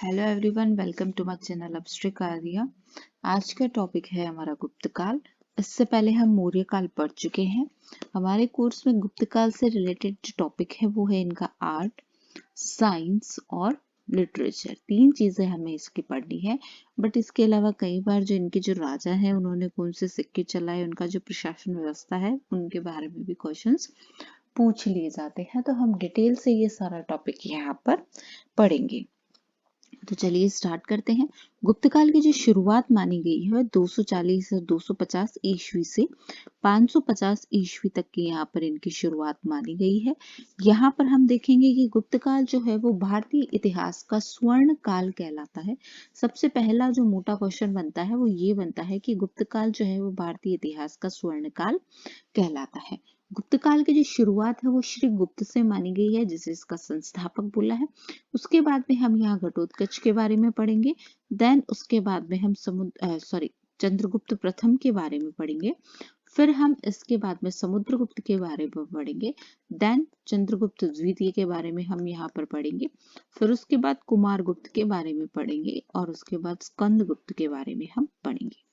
Hello everyone, welcome to my channel Abhishek Arya. आज का topic है हमारा गुप्त काल। इससे पहले हम मौर्य काल पढ़ चुके हैं। हमारे कोर्स में गुप्त काल से रिलेटेड जो टॉपिक है वो है इनका आर्ट, साइंस और लिटरेचर। तीन चीजें हमें इसकी पढ़नी है। बट इसके अलावा कई बार जो इनके जो राजा हैं उन्होंने कौन से सिक्के चलाए, उनका जो प्रशासन व्यवस्था है उनके बारे में भी क्वेश्चंस पूछ लिए जाते हैं। तो हम डिटेल से ये सारा टॉपिक यहाँ पर पढ़ेंगे। तो चलिए स्टार्ट करते हैं। गुप्त काल की जो शुरुआत मानी गई है 240 से 250 ईस्वी से 550 ईस्वी तक की यहाँ पर इनकी शुरुआत मानी गई है। यहाँ पर हम देखेंगे कि गुप्त काल जो है वो भारतीय इतिहास का स्वर्ण काल कहलाता है। सबसे पहला जो मोटा क्वेश्चन बनता है वो ये बनता है कि गुप्त काल जो है वो भारतीय इतिहास का स्वर्ण काल कहलाता है। गुप्त काल की जो शुरुआत है वो श्री गुप्त से मानी गई है, जिसे इसका संस्थापक बोला है। उसके बाद में हम यहाँ घटोत्कच के बारे में पढ़ेंगे। देन उसके बाद में हम चंद्रगुप्त प्रथम के बारे में पढ़ेंगे। फिर हम इसके बाद में समुद्रगुप्त के बारे में पढ़ेंगे। देन चंद्रगुप्त द्वितीय के बारे में हम यहाँ पर पढ़ेंगे। फिर उसके बाद कुमारगुप्त के बारे में पढ़ेंगे और उसके बाद स्कंदगुप्त के बारे में हम पढ़ेंगे।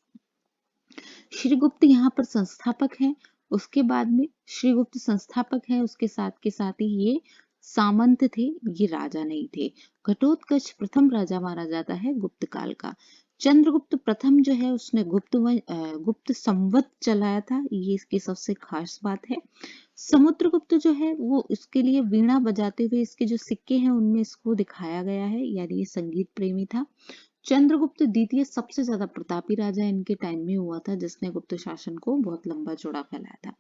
श्रीगुप्त यहाँ पर संस्थापक है। उसके बाद में श्रीगुप्त संस्थापक है, उसके साथ के साथ ही ये सामंत थे, ये राजा नहीं थे। घटोत्कच प्रथम राजा माना जाता है गुप्त काल का। चंद्रगुप्त प्रथम जो है उसने गुप्त संवत चलाया था, ये इसकी सबसे खास बात है। समुद्रगुप्त जो है वो इसके लिए वीणा बजाते हुए इसके जो सिक्के हैं उनमें इसको दिखाया गया है, यानी ये संगीत प्रेमी था। चंद्रगुप्त द्वितीय सबसे ज्यादा प्रतापी राजा इनके टाइम में हुआ था, जिसने गुप्त शासन को बहुत लंबा चौड़ा फैलाया था।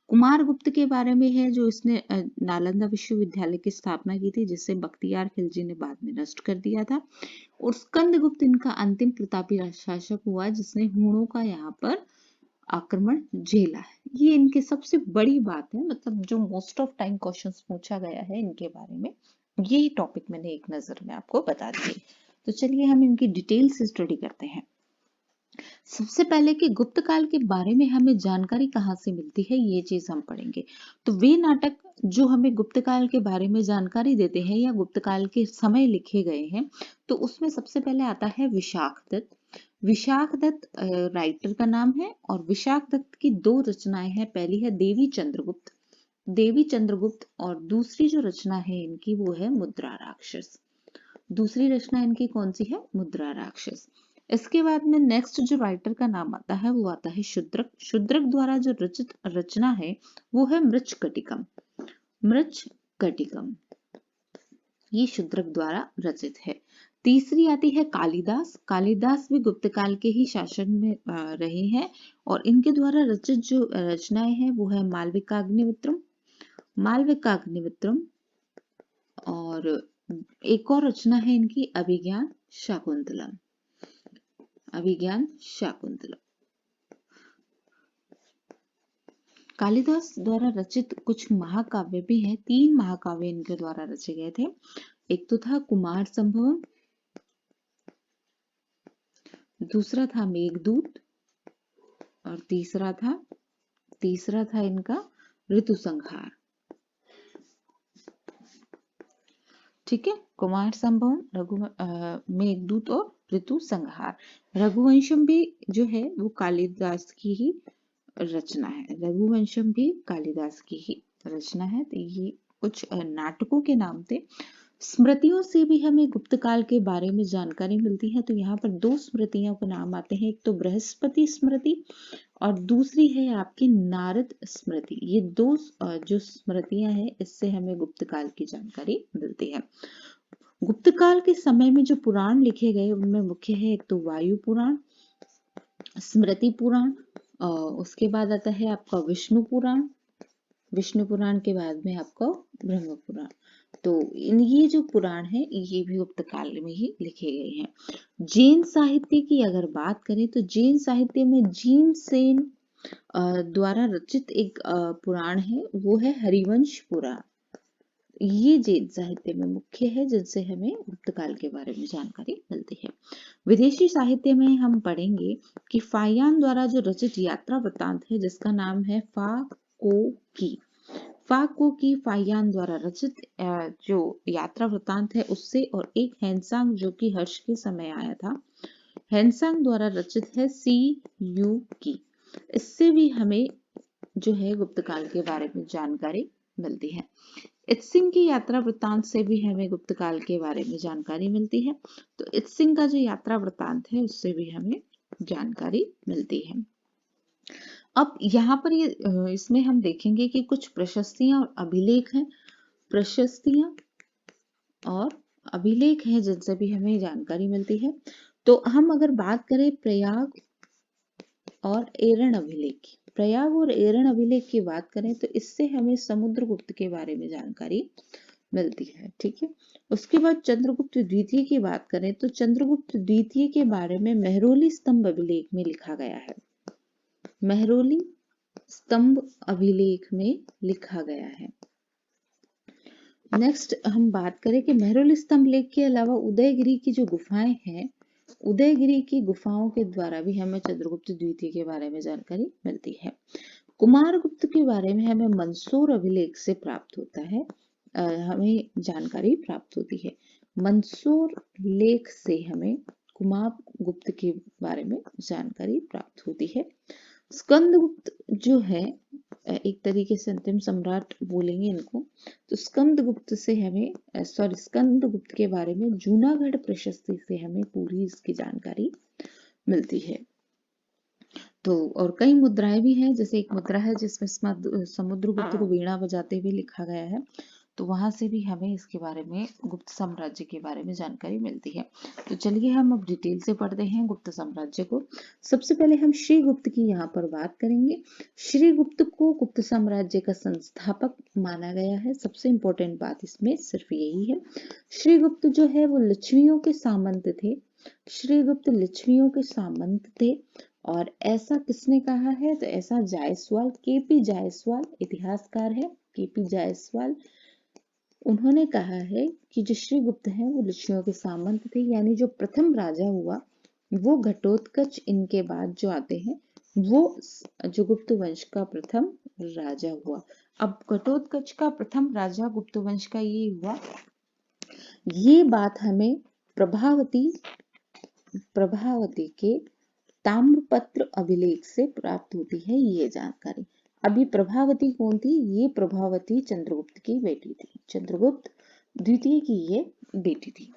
कुमार गुप्त के बारे में है जो इसने नालंदा विश्वविद्यालय की स्थापना की थी, जिसे बख्तियार खिलजी ने बाद में नष्ट कर दिया था। और स्कंदगुप्त इनका अंतिम प्रतापी शासक हुआ, जिसने हूणों का यहाँ पर आक्रमण झेला है। ये इनकी सबसे बड़ी बात है, मतलब जो मोस्ट ऑफ टाइम क्वेश्चंस पूछा गया है इनके बारे में, यही टॉपिक मैंने एक नजर में आपको बता दिए। तो चलिए हम इनकी डिटेल से स्टडी करते हैं। सबसे पहले कि गुप्त काल के बारे में हमें जानकारी कहाँ से मिलती है, ये चीज हम पढ़ेंगे। तो वे नाटक जो हमें गुप्त काल के बारे में जानकारी देते हैं या गुप्त काल के समय लिखे गए हैं, तो उसमें सबसे पहले आता है विशाख दत्त। विशाख दत्त राइटर का नाम है और विशाख दत्त की दो रचनाएं हैं। पहली है देवी चंद्रगुप्त और दूसरी जो रचना है इनकी वो है मुद्रा राक्षस। दूसरी रचना इनकी कौन सी है? मुद्रा राक्षस। इसके बाद में नेक्स्ट जो राइटर का नाम आता है वो आता है शुद्रक। शुद्रक द्वारा जो रचित रचना है वो है मृच्छकटिकम। मृच्छकटिकम ये शुद्रक द्वारा रचित है। तीसरी आती है कालिदास। कालिदास भी गुप्त काल के ही शासन में रहे हैं और इनके द्वारा रचित जो रचनाएं हैं वो है मालविकाग्निमित्रम और एक और रचना है इनकी अभिज्ञान शाकुंतलम। कालिदास द्वारा रचित कुछ महाकाव्य भी हैं। 3 महाकाव्य इनके द्वारा रचे गए थे। एक तो था कुमार संभवम, दूसरा था मेघदूत और तीसरा था इनका ऋतु संहार। ठीक है, कुमार संभवम, मेघदूत और ऋतु संहार। रघुवंशम भी जो है वो कालिदास की ही रचना है। रघुवंशम भी कालिदास की ही रचना है। तो ये कुछ नाटकों के नाम थे। स्मृतियों से भी हमें गुप्त काल के बारे में जानकारी मिलती है। तो यहाँ पर 2 स्मृतियों के नाम आते हैं, एक तो बृहस्पति स्मृति और दूसरी है आपकी नारद स्मृति। ये 2 जो स्मृतियां हैं इससे हमें गुप्त काल की जानकारी मिलती है। गुप्त काल के समय में जो पुराण लिखे गए उनमें मुख्य है एक तो वायु पुराण, स्मृति पुराण, उसके बाद आता है आपका विष्णु पुराण के बाद में आपका ब्रह्म पुराण। तो ये जो पुराण है ये भी गुप्त काल में ही लिखे गए हैं। जैन साहित्य की अगर बात करें तो जैन साहित्य में जीन सेन द्वारा रचित एक पुराण है, वो है हरिवंश पुराण। ये जैन साहित्य में मुख्य है, जिनसे हमें गुप्त काल के बारे में जानकारी मिलती है। विदेशी साहित्य में हम पढ़ेंगे कि फाहियान द्वारा जो रचित यात्रा वृत्तांत है, जिसका नाम है फा को की। फाको की फाहियान द्वारा रचित जो यात्रा वृतांत है उससे, और एक हैंसांग जो कि हर्ष के समय आया था, हैंसांग द्वारा रचित है सी यू की। इससे भी हमें जो है गुप्त काल के बारे में जानकारी मिलती है। इत्सिंग की यात्रा वृतांत से भी हमें गुप्त काल के बारे में जानकारी मिलती है। तो इत्सिंग का जो यात्रा वृतांत है उससे भी हमें जानकारी मिलती है। अब यहाँ पर ये इसमें हम देखेंगे कि कुछ प्रशस्तियां और अभिलेख हैं। प्रशस्तियां और अभिलेख हैं जिनसे भी हमें जानकारी मिलती है। तो हम अगर बात करें प्रयाग और एरण अभिलेख की, प्रयाग और एरण अभिलेख की बात करें तो इससे हमें समुद्रगुप्त के बारे में जानकारी मिलती है। ठीक है। उसके बाद चंद्रगुप्त द्वितीय की बात करें तो चंद्रगुप्त द्वितीय के बारे में मेहरौली स्तंभ अभिलेख में लिखा गया है। मेहरौली स्तंभ अभिलेख में लिखा गया है। नेक्स्ट हम बात करें कि मेहरौली स्तंभ लेख के अलावा उदयगिरी की जो गुफाएं हैं, उदयगिरी की गुफाओं के द्वारा भी हमें चंद्रगुप्त द्वितीय के बारे में जानकारी मिलती है। कुमारगुप्त के बारे में हमें मंसूर अभिलेख से प्राप्त होता है, हमें जानकारी प्राप्त होती है। मंसूर लेख से हमें कुमारगुप्त के बारे में जानकारी प्राप्त होती है। स्कंदगुप्त जो है एक तरीके से अंतिम सम्राट बोलेंगे इनको, तो स्कंदगुप्त से हमें स्कंदगुप्त के बारे में जूनागढ़ प्रशस्ति से हमें पूरी इसकी जानकारी मिलती है। तो और कई मुद्राएं भी हैं, जैसे एक मुद्रा है जिसमें समुद्रगुप्त को वीणा बजाते हुए लिखा गया है, तो वहां से भी हमें इसके बारे में गुप्त साम्राज्य के बारे में जानकारी मिलती है। तो चलिए हम अब डिटेल से पढ़ते हैं गुप्त साम्राज्य को। सबसे पहले हम श्रीगुप्त की यहाँ पर बात करेंगे। श्रीगुप्त को गुप्त साम्राज्य का संस्थापक माना गया है। सबसे इंपॉर्टेंट बात इसमें सिर्फ यही है। श्रीगुप्त जो है वो लिच्छवियों के सामंत थे। श्रीगुप्त लिच्छवियों के सामंत थे। और ऐसा किसने कहा है? तो ऐसा जायसवाल, केपी जायसवाल इतिहासकार है, केपी जायसवाल, उन्होंने कहा है कि जो श्रीगुप्त हैं वो लिच्छवियों के सामंत थे, यानी जो प्रथम राजा हुआ वो घटोत्कच इनके बाद जो आते हैं वो जो गुप्त वंश का प्रथम राजा हुआ। अब घटोत्कच का प्रथम राजा गुप्त वंश का ये हुआ, ये बात हमें प्रभावती के ताम्रपत्र अभिलेख से प्राप्त होती है ये जानकारी। अभी प्रभावती कौन थी? ये प्रभावती चंद्रगुप्त की बेटी थी, चंद्रगुप्त द्वितीय की ये बेटी थी।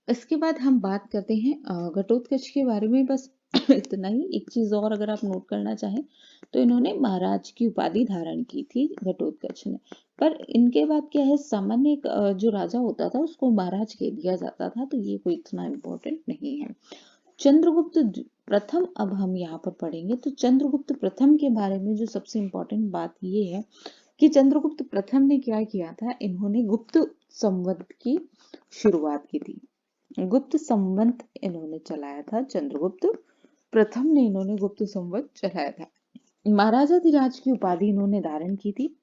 इसके बाद हम बात करते हैं घटोत्कच के बारे में, बस इतना ही। एक चीज और अगर आप नोट करना चाहें तो इन्होंने महाराज की उपाधि धारण की थी घटोत्कच ने, पर इनके बाद क्या है, सामान्य जो राजा होता था उसको महाराज कह दिया जाता था, तो ये कोई इतना इम्पोर्टेंट नहीं है। चंद्रगुप्त प्रथम अब हम यहाँ पर पढ़ेंगे। तो चंद्रगुप्त प्रथम के बारे में जो सबसे इंपॉर्टेंट बात ये है कि चंद्रगुप्त प्रथम ने क्या किया था, इन्होंने गुप्त संवत की शुरुआत की थी। गुप्त संवत इन्होंने चलाया था, चंद्रगुप्त प्रथम ने इन्होंने गुप्त संवत चलाया था। महाराजाधिराज की उपाधि इन्होंने धारण की थी,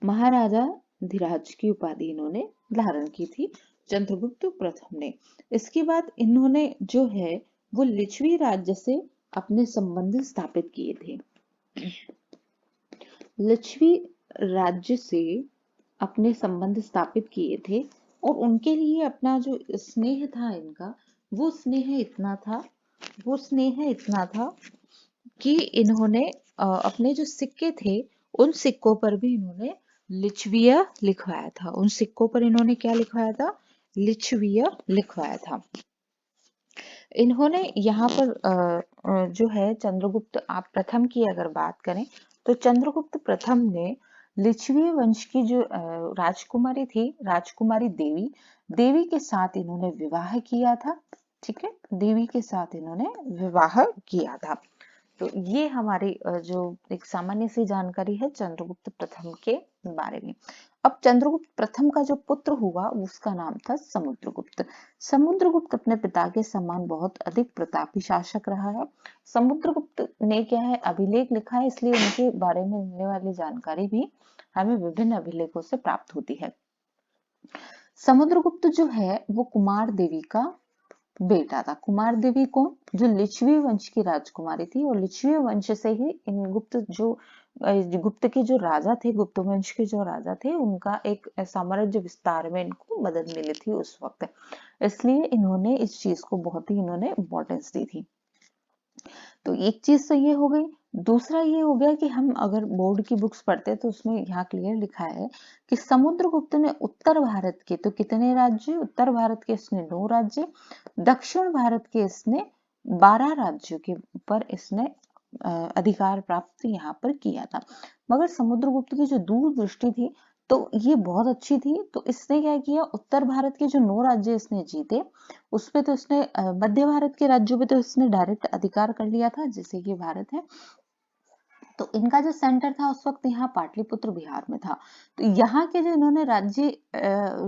महाराजाधिराज की उपाधि इन्होंने धारण की थी चंद्रगुप्त प्रथम ने। इसके बाद इन्होंने जो है वो लिच्छवी राज्य से अपने संबंध स्थापित किए थे। लिच्छवी राज्य से अपने संबंध स्थापित किए थे और उनके लिए अपना जो स्नेह था इनका, वो स्नेह इतना था कि इन्होंने अपने जो सिक्के थे उन सिक्कों पर भी इन्होंने लिच्छवीय लिखवाया था। उन सिक्कों पर इन्होंने क्या लिखवाया था? लिच्छवीय लिखवाया था। इन्होंने यहाँ पर जो है चंद्रगुप्त आप प्रथम की अगर बात करें तो चंद्रगुप्त प्रथम ने लिच्छवी वंश की जो राजकुमारी थी, राजकुमारी देवी के साथ इन्होंने विवाह किया था। ठीक है, देवी के साथ इन्होंने विवाह किया था। तो ये हमारी जो एक सामान्य सी जानकारी है चंद्रगुप्त प्रथम के बारे में। अब चंद्रगुप्त प्रथम का जो पुत्र हुआ उसका नाम था समुद्रगुप्त। समुद्रगुप्त अपने पिता के समान बहुत अधिक प्रतापी शासक रहा है। समुद्रगुप्त ने क्या है, अभिलेख लिखा है, इसलिए उनके बारे में मिलने वाली जानकारी भी हमें विभिन्न अभिलेखों से प्राप्त होती है। समुद्रगुप्त जो है वो कुमार देवी का बेटा था। कुमार देवी कौन? जो लिच्छवी वंश की राजकुमारी थी, और लिच्छवी वंश से ही इन गुप्त जो गुप्त के जो राजा थे, गुप्त वंश के जो राजा थे, उनका एक साम्राज्य विस्तार में इनको मदद मिली थी उस वक्त, इसलिए इन्होंने इस चीज को बहुत ही इन्होंने इम्पोर्टेंस दी थी। तो एक चीज तो ये हो गई। दूसरा ये हो गया कि हम अगर बोर्ड की बुक्स पढ़ते हैं तो उसमें यहाँ क्लियर लिखा है कि समुद्रगुप्त ने उत्तर भारत के तो कितने राज्य, उत्तर भारत के इसने 9 राज्य, दक्षिण भारत के इसने 12 राज्यों के ऊपर इसने अधिकार प्राप्त यहाँ पर किया था। मगर समुद्रगुप्त की जो दूरदृष्टि थी तो ये बहुत अच्छी थी, तो इसने क्या किया, उत्तर भारत के जो 9 राज्य इसने जीते, उस पे तो इसने मध्य भारत के राज्यों पे तो इसने डायरेक्ट अधिकार कर लिया था, जैसे कि भारत है। तो इनका जो सेंटर था उस वक्त यहाँ पाटलिपुत्र बिहार में था। तो यहाँ के जो इन्होंने राज्य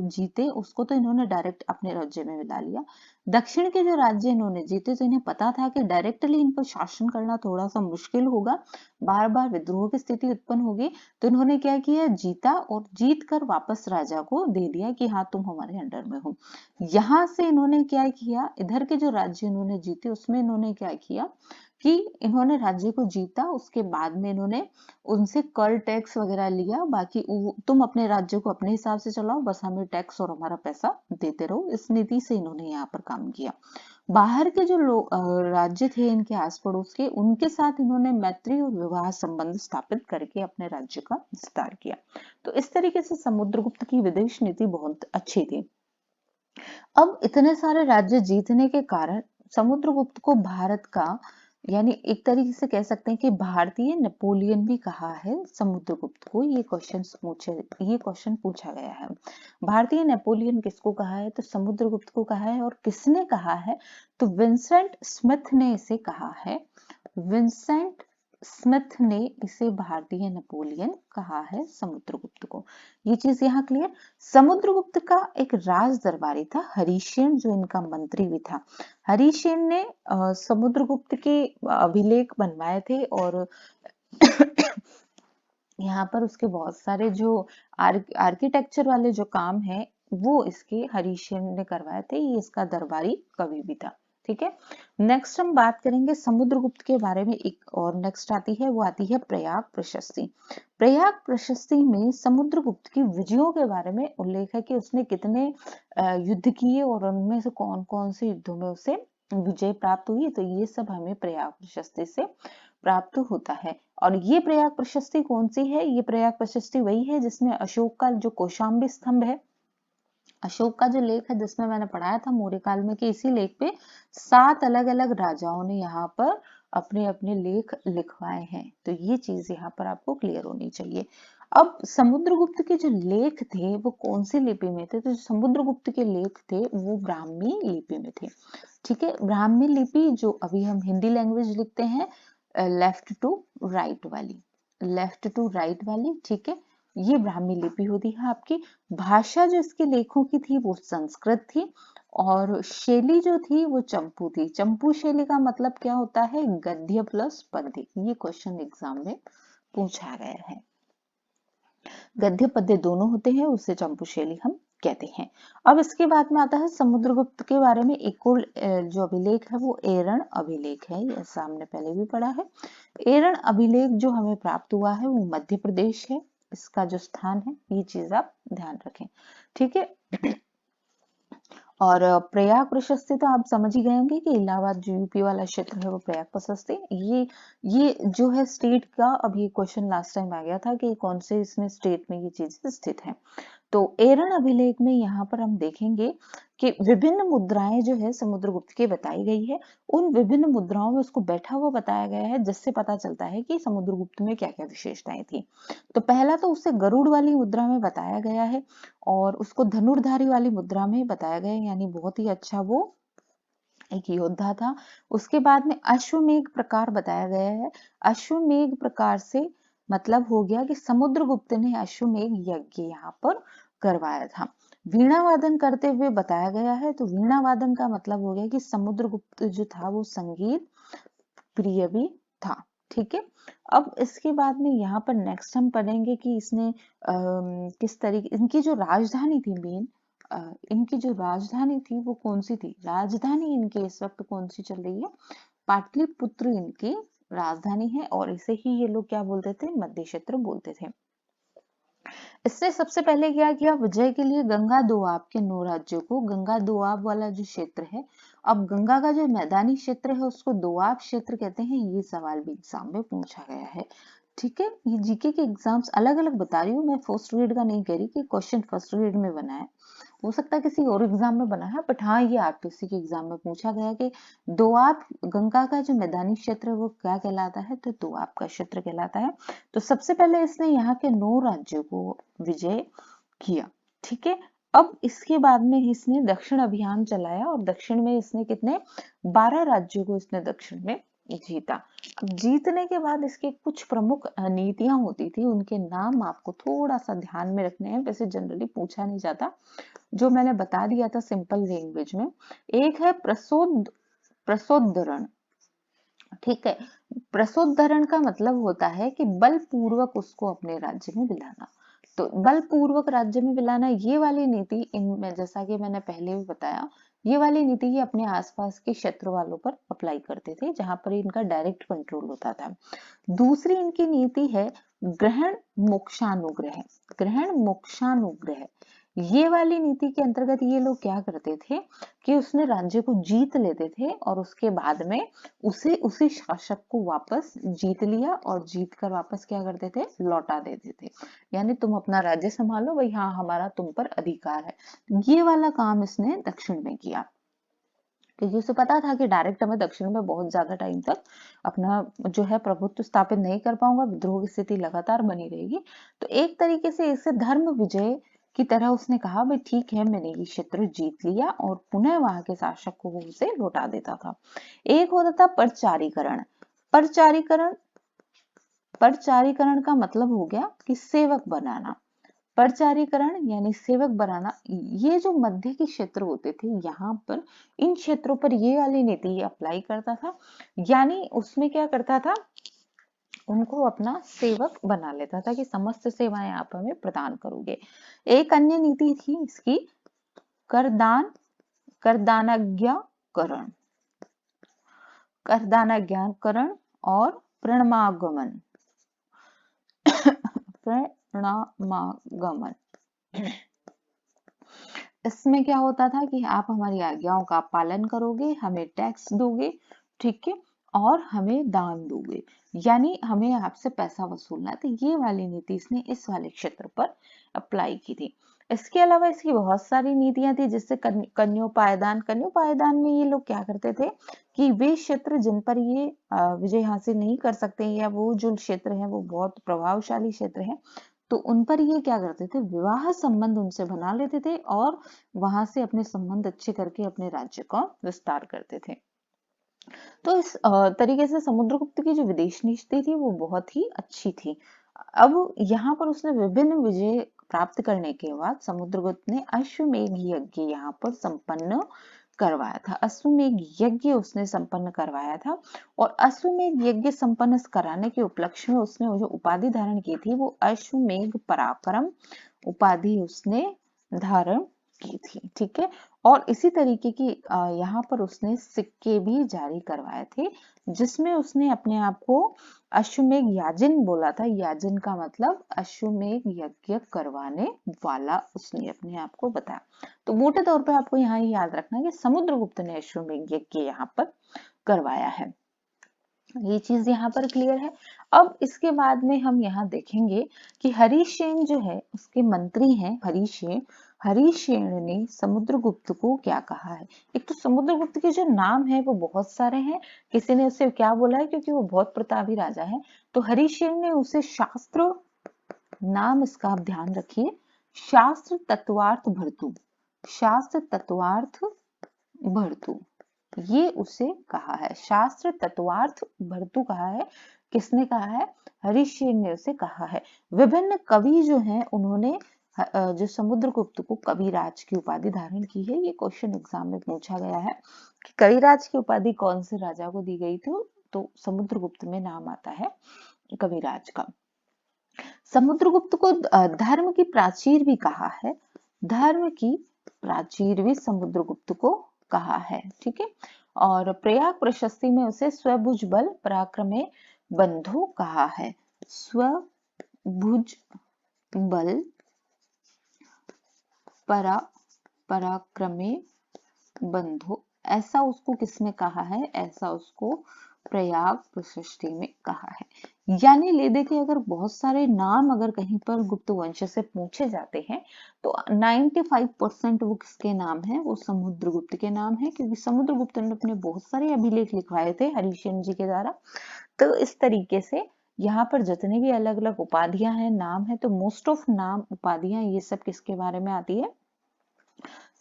जीते उसको तो इन्होंने डायरेक्ट अपने राज्य में मिला लिया। दक्षिण के जो राज्य इन्होंने जीते तो इन्हें पता था कि डायरेक्टली इन पर शासन करना थोड़ा सा मुश्किल होगा, बार बार विद्रोह की स्थिति उत्पन्न होगी। तो इन्होंने क्या किया, जीता और जीत कर वापस राजा को दे दिया कि हाँ तुम हमारे अंडर में हो। यहाँ से इन्होंने क्या किया, इधर के जो राज्य इन्होंने जीते उसमें इन्होंने क्या किया कि इन्होंने राज्य को जीता, उसके बाद में इन्होंने उनसे कर टैक्स वगैरह लिया, बाकी तुम अपने राज्य को अपने हिसाब से चलाओ, बस हमें टैक्स और हमारा पैसा देते रहो, इस नीति से इन्होंने यहाँ पर काम किया। बाहर के जो लोग राज्य थे इनके आस पड़ोस के, उनके साथ इन्होंने मैत्री और विवाह संबंध स्थापित करके अपने राज्य का विस्तार किया। तो इस तरीके से समुद्रगुप्त की विदेश नीति बहुत अच्छी थी। अब इतने सारे राज्य जीतने के कारण समुद्रगुप्त को भारत का, यानी एक तरीके से कह सकते हैं कि भारतीय नेपोलियन भी कहा है समुद्रगुप्त को। ये क्वेश्चन पूछा गया है। भारतीय नेपोलियन किसको कहा है, तो समुद्रगुप्त को कहा है। और किसने कहा है, तो विंसेंट स्मिथ ने इसे कहा है। विंसेंट स्मिथ ने इसे भारतीय नेपोलियन कहा है समुद्रगुप्त को। ये चीज यहाँ क्लियर। समुद्रगुप्त का एक राज दरबारी था हरिसेन, जो इनका मंत्री भी था। हरिसेन ने समुद्रगुप्त के अभिलेख बनवाए थे और यहाँ पर उसके बहुत सारे जो आर्किटेक्चर वाले जो काम है वो इसके हरिसेन ने करवाए थे। ये इसका दरबारी कवि भी था। ठीक है, नेक्स्ट हम बात करेंगे समुद्रगुप्त के बारे में। एक और नेक्स्ट आती है, वो आती है प्रयाग प्रशस्ति। प्रयाग प्रशस्ति में समुद्रगुप्त की विजयों के बारे में उल्लेख है कि उसने कितने युद्ध किए और उनमें से कौन कौन से युद्धों में उसे विजय प्राप्त हुई। तो ये सब हमें प्रयाग प्रशस्ति से प्राप्त होता है। और ये प्रयाग प्रशस्ति कौन सी है, ये प्रयाग प्रशस्ति वही है जिसमें अशोक का जो कौशाम्बी स्तंभ है, अशोक का जो लेख है जिसमें मैंने पढ़ाया था मौर्य काल में कि इसी लेख पे 7 अलग अलग राजाओं ने यहाँ पर अपने अपने लेख लिखवाए हैं। तो ये चीज यहाँ पर आपको क्लियर होनी चाहिए। अब समुद्रगुप्त के जो लेख थे वो कौन सी लिपि में थे, तो समुद्रगुप्त के लेख थे वो ब्राह्मी लिपि में थे। ठीक है, ब्राह्मी लिपि जो अभी हम हिंदी लैंग्वेज लिखते हैं लेफ्ट टू राइट वाली, लेफ्ट टू राइट वाली। ठीक है, ये ब्राह्मी लिपि होती है आपकी। भाषा जो इसके लेखों की थी वो संस्कृत थी और शैली जो थी वो चंपू थी। चंपू शैली का मतलब क्या होता है, गद्य प्लस पद्य। ये क्वेश्चन एग्जाम में पूछा गया है। गद्य पद्य दोनों होते हैं, उसे चंपू शैली हम कहते हैं। अब इसके बाद में आता है समुद्रगुप्त के बारे में एक और जो अभिलेख है वो एरण अभिलेख है। ये सामने पहले भी पढ़ा है। एरण अभिलेख जो हमें प्राप्त हुआ है वो मध्य प्रदेश है, इसका जो स्थान है, ये चीज आप ध्यान रखें। ठीक है, और प्रयाग प्रशस्ति तो आप समझ ही गए होंगे कि इलाहाबाद जो यूपी वाला क्षेत्र है वो प्रयाग प्रशस्ति। ये जो है स्टेट का, अब ये क्वेश्चन लास्ट टाइम आ गया था कि कौन से इसमें स्टेट में ये चीज स्थित है। तो एरण अभिलेख में यहाँ पर हम देखेंगे कि विभिन्न मुद्राएं जो है समुद्रगुप्त की बताई गई है। उन विभिन्न मुद्राओं में उसको बैठा हुआ बताया गया है, जिससे पता चलता है कि समुद्रगुप्त में क्या क्या विशेषताएं थी। तो पहला तो उसे गरुड़ वाली मुद्रा में बताया गया है और उसको धनुर्धारी वाली मुद्रा में बताया गया है, यानी बहुत ही अच्छा वो एक योद्धा था। उसके बाद में अश्वमेघ प्रकार बताया गया है। अश्वमेघ प्रकार से मतलब हो गया कि समुद्रगुप्त ने अश्वमेघ यज्ञ यहाँ पर करवाया था। वीणा वादन करते हुए बताया गया है, तो वीणा वादन का मतलब हो गया कि समुद्रगुप्त जो था वो संगीत प्रिय भी था। ठीक है, अब इसके बाद में यहाँ पर नेक्स्ट हम पढ़ेंगे कि इसने किस तरीके, इनकी जो राजधानी थी मेन, इनकी जो राजधानी थी वो कौन सी थी, राजधानी इनकी इस वक्त कौन सी चल रही है, पाटलिपुत्र इनकी राजधानी है और इसे ही ये लोग क्या बोलते थे, मध्य क्षेत्र बोलते थे। इसने सबसे पहले क्या किया, विजय के लिए गंगा दोआब के 9 राज्यों को, गंगा दोआब वाला जो क्षेत्र है, अब गंगा का जो मैदानी क्षेत्र है उसको दोआब क्षेत्र कहते हैं, ये सवाल भी एग्जाम में पूछा गया है। ठीक है, ये जीके के एग्जाम्स अलग अलग बता रही हूँ मैं, फर्स्ट ग्रेड का नहीं कह रही कि क्वेश्चन फर्स्ट ग्रेड में बना है, हो सकता है किसी और एग्जाम में बना है, बट हाँ ये आरपीसी के एग्जाम में पूछा गया कि दोआब गंगा का जो मैदानी क्षेत्र है वो क्या कहलाता है, तो दोआब का क्षेत्र कहलाता है। तो सबसे पहले इसने यहाँ के 9 राज्यों को विजय किया। ठीक है, अब इसके बाद में इसने दक्षिण अभियान चलाया और दक्षिण में इसने कितने, 12 राज्यों को इसने दक्षिण में जीता। अब जीतने के बाद इसके कुछ प्रमुख नीतियां होती थी, उनके नाम आपको थोड़ा सा ध्यान में रखने हैं, वैसे जनरली पूछा नहीं जाता, जो मैंने बता दिया था सिंपल लैंग्वेज में। एक है प्रसोद्धरण। ठीक है, प्रसोद्धरण का मतलब होता है कि बलपूर्वक उसको अपने राज्य में दिलाना। तो बलपूर्वक राज्य में दिलाना, ये वाली नीति इनमें, जैसा कि मैंने पहले भी बताया, ये वाली नीति ये अपने आसपास के क्षेत्र वालों पर अप्लाई करते थे जहां पर इनका डायरेक्ट कंट्रोल होता था। दूसरी इनकी नीति है ग्रहण मोक्षानुग्रह। ग्रहण मोक्षानुग्रह, ये वाली नीति के अंतर्गत ये लोग क्या करते थे कि उसने राज्य को जीत लेते थे और उसके बाद में उसी शासक को वापस जीत लिया और जीत कर वापस क्या करते थे, लौटा देते थे, यानी तुम अपना राज्य संभालो भाई, हाँ हमारा तुम पर अधिकार है। ये वाला काम इसने दक्षिण में किया, क्योंकि उसे पता था कि डायरेक्ट मैं दक्षिण में बहुत ज्यादा टाइम तक अपना जो है प्रभुत्व स्थापित नहीं कर पाऊंगा, विद्रोह की स्थिति लगातार बनी रहेगी। तो एक तरीके से इसे धर्म विजय की तरह उसने कहा भाई ठीक है, मैंने ये क्षेत्र जीत लिया, और पुनः वहां के शासक को वो उसे लौटा देता था। एक होता था परचारीकरण। परचारीकरण परचारीकरण का मतलब हो गया कि सेवक बनाना। परचारीकरण यानी सेवक बनाना, ये जो मध्य के क्षेत्र होते थे यहाँ पर, इन क्षेत्रों पर ये वाली नीति अप्लाई करता था, यानी उसमें क्या करता था, उनको अपना सेवक बना लेता था कि समस्त सेवाएं आप हमें प्रदान करोगे। एक अन्य नीति थी इसकी करदान करदानाज्ञाकरण। करदानाज्ञाकरण और प्रणमागमन। प्रणमागमन, इसमें क्या होता था कि आप हमारी आज्ञाओं का पालन करोगे, हमें टैक्स दोगे, ठीक है, और हमें दान दोगे, यानी हमें आपसे पैसा वसूलना है। तो ये वाली नीति इसने इस वाले क्षेत्र पर अप्लाई की थी। इसके अलावा इसकी बहुत सारी नीतियां थी, जिससे कन्योपायदान। कन्योपायदान में ये लोग क्या करते थे कि वे क्षेत्र जिन पर ये विजय हासिल नहीं कर सकते, या वो जो क्षेत्र है वो बहुत प्रभावशाली क्षेत्र है, तो उन पर ये क्या करते थे, विवाह संबंध उनसे बना लेते थे और वहां से अपने संबंध अच्छे करके अपने राज्य का विस्तार करते थे। तो इस तरीके से समुद्रगुप्त की जो विदेश नीति थी वो बहुत ही अच्छी थी। अब यहाँ पर उसने विभिन्न विजय प्राप्त करने के बाद समुद्रगुप्त ने अश्वमेध यज्ञ यहाँ पर संपन्न करवाया था। अश्वमेध यज्ञ उसने संपन्न करवाया था, और अश्वमेध यज्ञ संपन्न कराने के उपलक्ष्य में उसने जो उपाधि धारण की थी वो अश्वमेध पराक्रम उपाधि उसने धारण की थी। ठीक है, और इसी तरीके की यहाँ पर उसने सिक्के भी जारी करवाए थे, जिसमें उसने अपने आप को अश्वमेध याजिन बोला था। याजिन का मतलब अश्वमेध यज्ञ करवाने वाला, उसने अपने आप को बताया। तो मोटे तौर पे आपको यहाँ याद रखना है कि समुद्रगुप्त ने अश्वमेध यज्ञ यहाँ पर करवाया है। ये चीज यहाँ पर क्लियर है। अब इसके बाद में हम यहाँ देखेंगे कि हरिसेन जो है उसके मंत्री हैं हरिसेन। हरिसेन ने समुद्रगुप्त को क्या कहा है। एक तो समुद्रगुप्त के जो नाम है वो बहुत सारे हैं, किसी ने उसे क्या बोला है क्योंकि वो बहुत प्रतापी राजा है, तो हरिसेन ने उसे शास्त्र, नाम इसका आप ध्यान रखिए, शास्त्र तत्वार्थ भर्तु, शास्त्र तत्वार्थ भर्तु, ये उसे कहा है। शास्त्र तत्वार्थ भर्तु कहा है, किसने कहा है, हरिसेन ने उसे कहा है। विभिन्न कवि जो हैं उन्होंने जो समुद्रगुप्त को कविराज की उपाधि धारण की है। ये क्वेश्चन एग्जाम में पूछा गया है कि कविराज की उपाधि कौन से राजा को दी गई थी, तो समुद्रगुप्त में नाम आता है कविराज का। समुद्रगुप्त को धर्म की प्राचीर भी कहा है, धर्म की प्राचीर भी समुद्रगुप्त को कहा है। ठीक है, और प्रयाग प्रशस्ति में उसे स्वभुज बल पराक्रमे बंधु कहा है। स्वभुज बल पराक्रमे बंधु, ऐसा उसको किसने कहा है? ऐसा उसको प्रयाग प्रशस्ति में कहा है। यानी ले देखिए, अगर बहुत सारे नाम अगर कहीं पर गुप्त वंश से पूछे जाते हैं तो 95% वो किसके नाम है? वो समुद्रगुप्त के नाम है, क्योंकि समुद्रगुप्त ने अपने बहुत सारे अभिलेख लिखवाए थे हरिश्चंद्र जी के द्वारा। तो इस तरीके से यहाँ पर जितने भी अलग अलग उपाधियां हैं, नाम है, तो मोस्ट ऑफ नाम उपाधियां ये सब किसके बारे में आती है?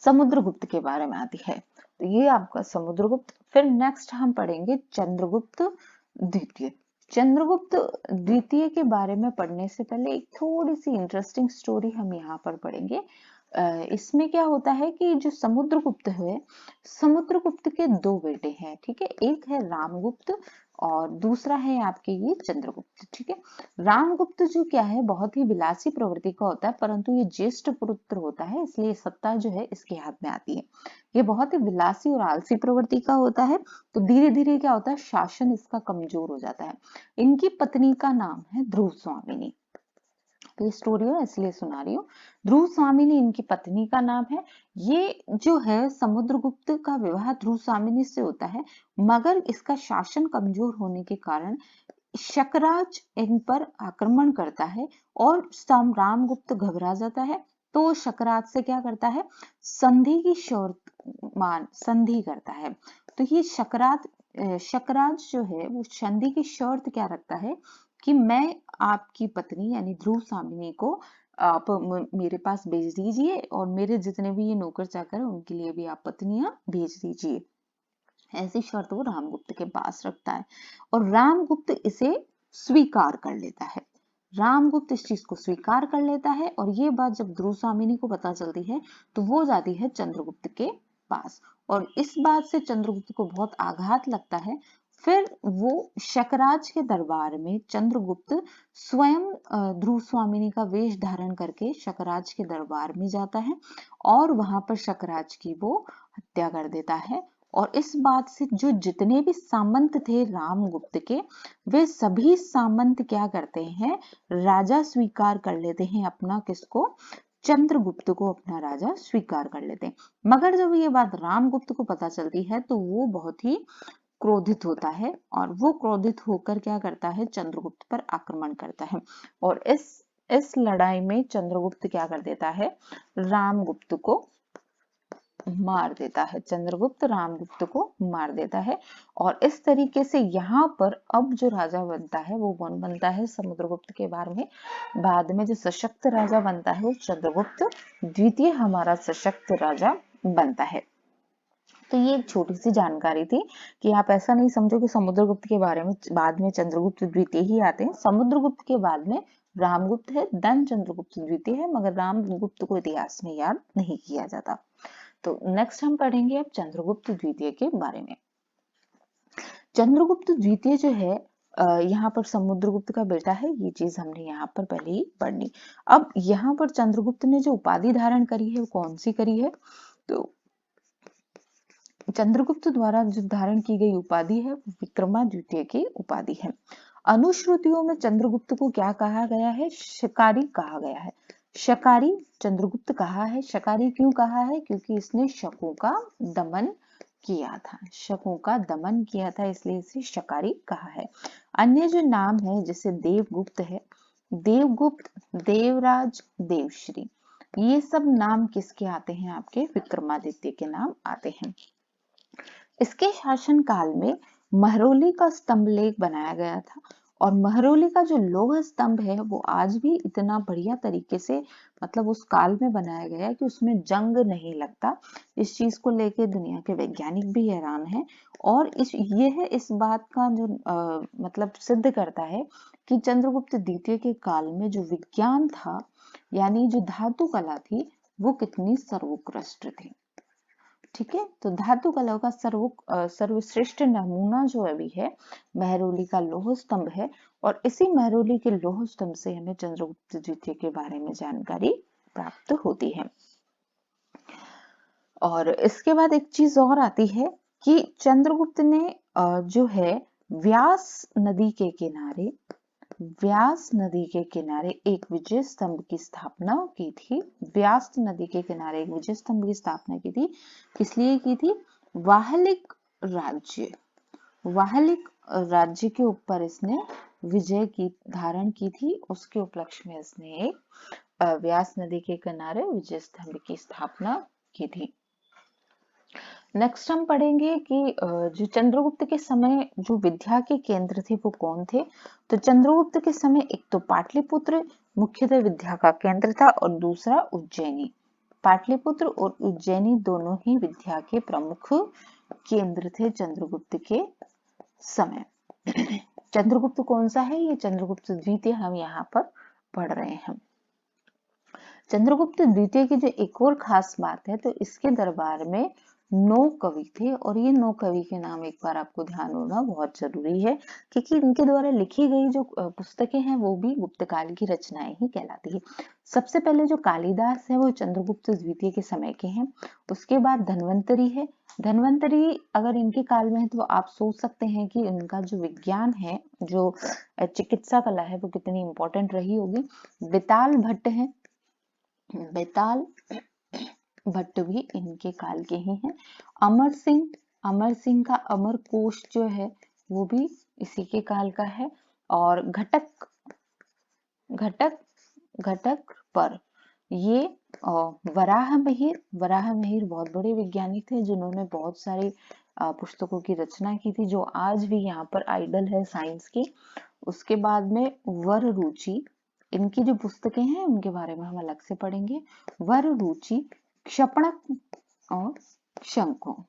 समुद्रगुप्त के बारे में आती है। तो ये आपका समुद्रगुप्त। फिर नेक्स्ट हम पढ़ेंगे चंद्रगुप्त द्वितीय। चंद्रगुप्त द्वितीय के बारे में पढ़ने से पहले एक थोड़ी सी इंटरेस्टिंग स्टोरी हम यहाँ पर पढ़ेंगे। इसमें क्या होता है कि जो समुद्रगुप्त है, समुद्रगुप्त के दो बेटे हैं, ठीक है। एक है रामगुप्त और दूसरा है आपके ये चंद्रगुप्त, ठीक है। रामगुप्त जो क्या है, बहुत ही विलासी प्रवृत्ति का होता है, परंतु ये ज्येष्ठ पुत्र होता है, इसलिए सत्ता जो है इसके हाथ में आती है। ये बहुत ही विलासी और आलसी प्रवृत्ति का होता है, तो धीरे धीरे क्या होता है, शासन इसका कमजोर हो जाता है। इनकी पत्नी का नाम है ध्रुव स्वामिनी। तो ये स्टोरी है इसलिए सुना रही हूँ। ध्रुव स्वामिनी इनकी पत्नी का नाम है। ये जो है समुद्रगुप्त का विवाह ध्रुव स्वामिनी से होता है, मगर इसका शासन कमजोर होने के कारण शकराज इन पर आक्रमण करता है और रामगुप्त घबरा जाता है। तो शकराज से क्या करता है, संधि की शर्त संधि करता है। तो ये शकराज जो है वो संधि की शर्त क्या रखता है कि मैं आपकी पत्नी यानी ध्रुव स्वामिनी को आप मेरे पास भेज दीजिए और मेरे जितने भी ये नौकर चाकर हैं उनके लिए भी आप पत्नियां भेज दीजिए। ऐसी शर्त वो रामगुप्त के पास रखता है और रामगुप्त इसे स्वीकार कर लेता है। रामगुप्त इस चीज को स्वीकार कर लेता है और ये बात जब ध्रुव स्वामिनी को पता चलती है तो वो जाती है चंद्रगुप्त के पास और इस बात से चंद्रगुप्त को बहुत आघात लगता है। फिर वो शकराज के दरबार में चंद्रगुप्त स्वयं ध्रुव स्वामिनी का वेश धारण करके शकराज के दरबार में जाता है और वहां पर शकराज की वो हत्या कर देता है। और इस बात से जो जितने भी सामंत थे रामगुप्त के, वे सभी सामंत क्या करते हैं, राजा स्वीकार कर लेते हैं अपना, किसको, चंद्रगुप्त को अपना राजा स्वीकार कर लेते हैं। मगर जब ये बात रामगुप्त को पता चलती है तो वो बहुत ही क्रोधित होता है और वो क्रोधित होकर क्या करता है, चंद्रगुप्त पर आक्रमण करता है और इस लड़ाई में चंद्रगुप्त क्या कर देता है, रामगुप्त को मार देता है। चंद्रगुप्त रामगुप्त को मार देता है और इस तरीके से यहाँ पर अब जो राजा बनता है वो कौन बनता है, समुद्रगुप्त के बाद में जो सशक्त राजा बनता है वो चंद्रगुप्त द्वितीय हमारा सशक्त राजा बनता है। तो ये एक छोटी सी जानकारी थी कि आप ऐसा नहीं समझो कि समुद्रगुप्त के बारे में बाद में चंद्रगुप्त द्वितीय ही आते हैं। समुद्रगुप्त के बाद में रामगुप्त है, देन चंद्रगुप्त द्वितीय है, मगर रामगुप्त को इतिहास में याद नहीं किया जाता। तो नेक्स्ट हम पढ़ेंगे अब चंद्रगुप्त द्वितीय के बारे में। चंद्रगुप्त द्वितीय जो है यहाँ पर समुद्रगुप्त का बेटा है, ये चीज हमने यहाँ पर पहले ही पढ़ ली। अब यहाँ पर चंद्रगुप्त ने जो उपाधि धारण करी है वो कौन सी करी है, तो चंद्रगुप्त द्वारा जो धारण की गई उपाधि है विक्रमादित्य की उपाधि है। अनुश्रुतियों में चंद्रगुप्त को क्या कहा गया है, शकारी कहा गया है। शकारी चंद्रगुप्त कहा है। शकारी क्यों कहा है, क्योंकि इसने शकों का दमन किया था, शकों का दमन किया था, इसलिए इसे शकारी कहा है। अन्य जो नाम है जैसे देवगुप्त है, देवगुप्त, देवराज, देवश्री, ये सब नाम किसके आते हैं, आपके विक्रमादित्य के नाम आते हैं। इसके शासन काल में महरौली का स्तंभ लेख बनाया गया था और महरौली का जो लौह स्तंभ है वो आज भी इतना बढ़िया तरीके से मतलब उस काल में बनाया गया है कि उसमें जंग नहीं लगता। इस चीज को लेके दुनिया के वैज्ञानिक भी हैरान हैं और इस बात का जो मतलब सिद्ध करता है कि चंद्रगुप्त द्वितीय के काल में जो विज्ञान था यानी जो धातु कला थी वो कितनी सर्वोत्कृष्ट थी। ठीक है, तो धातु कला का सर्वश्रेष्ठ नमूना जो अभी है महरौली का लौह स्तंभ है और इसी महरौली के लौह स्तंभ से हमें चंद्रगुप्त द्वितीय के बारे में जानकारी प्राप्त होती है। और इसके बाद एक चीज और आती है कि चंद्रगुप्त ने जो है व्यास नदी के किनारे एक विजय स्तंभ की स्थापना की थी। व्यास नदी के किनारे एक विजय स्तंभ की स्थापना की थी। किस लिए की थी? वाहलिक राज्य के ऊपर इसने विजय की धारण की थी। उसके उपलक्ष्य में इसने एक व्यास नदी के किनारे विजय स्तंभ की स्थापना की थी। नेक्स्ट हम पढ़ेंगे कि जो चंद्रगुप्त के समय जो विद्या के केंद्र थे वो कौन थे। तो चंद्रगुप्त के समय एक तो पाटलिपुत्र मुख्यतः विद्या का केंद्र था और दूसरा उज्जैनी। पाटलिपुत्र और उज्जैनी दोनों ही विद्या के प्रमुख केंद्र थे चंद्रगुप्त के समय। चंद्रगुप्त कौन सा है? ये चंद्रगुप्त द्वितीय हम यहाँ पर पढ़ रहे हैं। चंद्रगुप्त द्वितीय की जो एक और खास बात है तो इसके दरबार में 9 कवि थे और ये 9 कवि के नाम एक बार आपको ध्यान होना बहुत जरूरी है, क्योंकि इनके द्वारा लिखी गई जो पुस्तकें हैं वो भी गुप्त काल की रचनाएं ही कहलाती है। सबसे पहले जो कालिदास है वो चंद्रगुप्त द्वितीय के समय के हैं। उसके बाद धन्वंतरी है। धन्वंतरी अगर इनके काल में है तो आप सोच सकते हैं कि इनका जो विज्ञान है, जो चिकित्सा कला है वो कितनी इंपॉर्टेंट रही होगी। बेताल भट्ट है। बेताल भट्ट भी इनके काल के ही हैं। अमर सिंह का अमर कोश जो है वो भी इसी के काल का है। और घटक पर ये वराह मिहिर बहुत बड़े वैज्ञानिक थे जिन्होंने बहुत सारी पुस्तकों की रचना की थी जो आज भी यहाँ पर आइडल है साइंस की। उसके बाद में वर रुचि, इनकी जो पुस्तकें हैं उनके बारे में हम अलग से पढ़ेंगे। वर रुचि, क्षपणक और शंको।